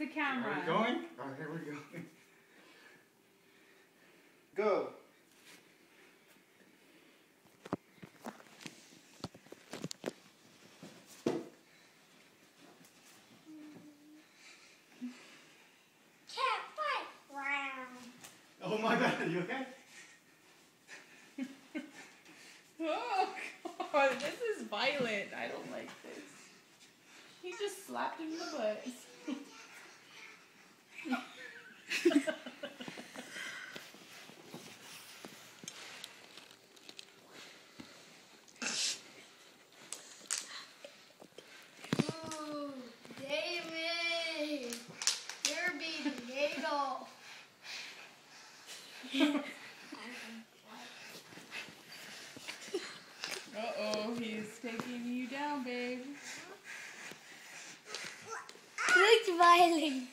the camera. Are we going? Oh, here we go. Go. Cat fight round. Oh my God, are you okay? Oh God, this is violent. I don't like this. He just slapped him in the butt. Ooh, David, you're being Adolf. Uh-oh, he's taking you down, babe. Looks violent.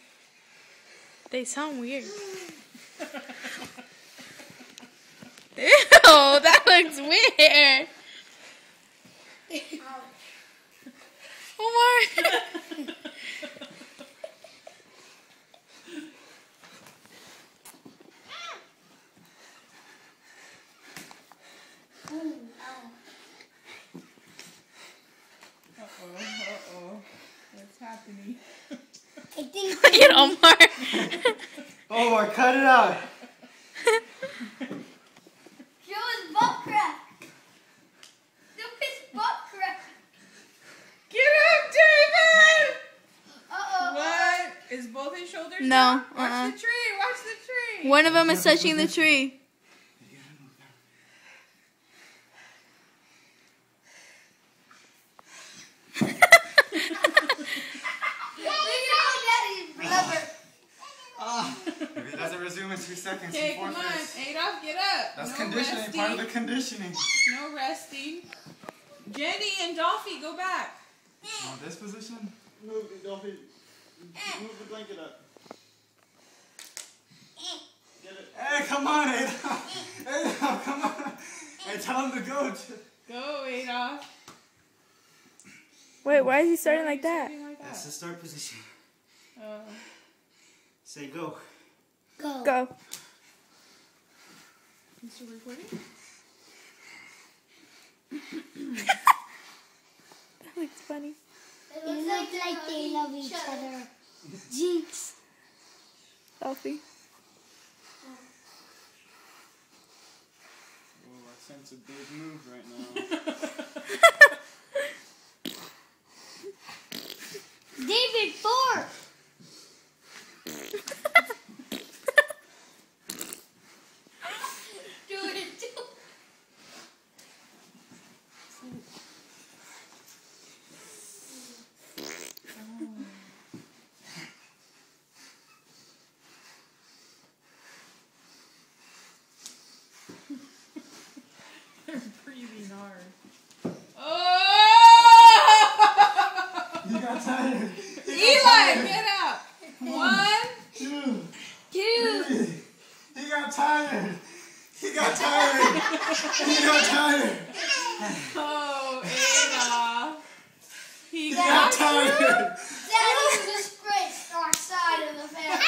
They sound weird. Ew, that looks weird. Omar. Uh-oh. What's happening? I think Look at Omar. Omar, cut it out. show his butt crack. Show his butt crack. Get up, David! Uh-oh. What? Is both his shoulders No, down? uh-uh. Watch the tree, watch the tree. One of them is touching the tree. If he doesn't resume in 2 seconds, Okay, he come on. forfeits. Adolf, get up. That's No conditioning, resting. part of the conditioning. No resting. Jenny and Dolphy, go back. Oh, this position? Move it, Dolphy. Move the blanket up. Get it. Hey, come on, Adolf. Adolf, come on. Hey, tell him to go. Go, Adolf. Wait, why is he starting Why are like you that? starting like That's the start position. Oh. Say go. Go. Go. You still recording? That looks funny. It looks like they love each other. Jinx. Selfie. Oh, I sense a big move right now. David, 4. Do it, do it. They're breathing hard. Oh! You got tired. Eli, get up. 1, 2, 2. 3. He got tired. He got tired. He got tired. Oh, Adolf. He He got tired. Daddy disgraced our side of the family.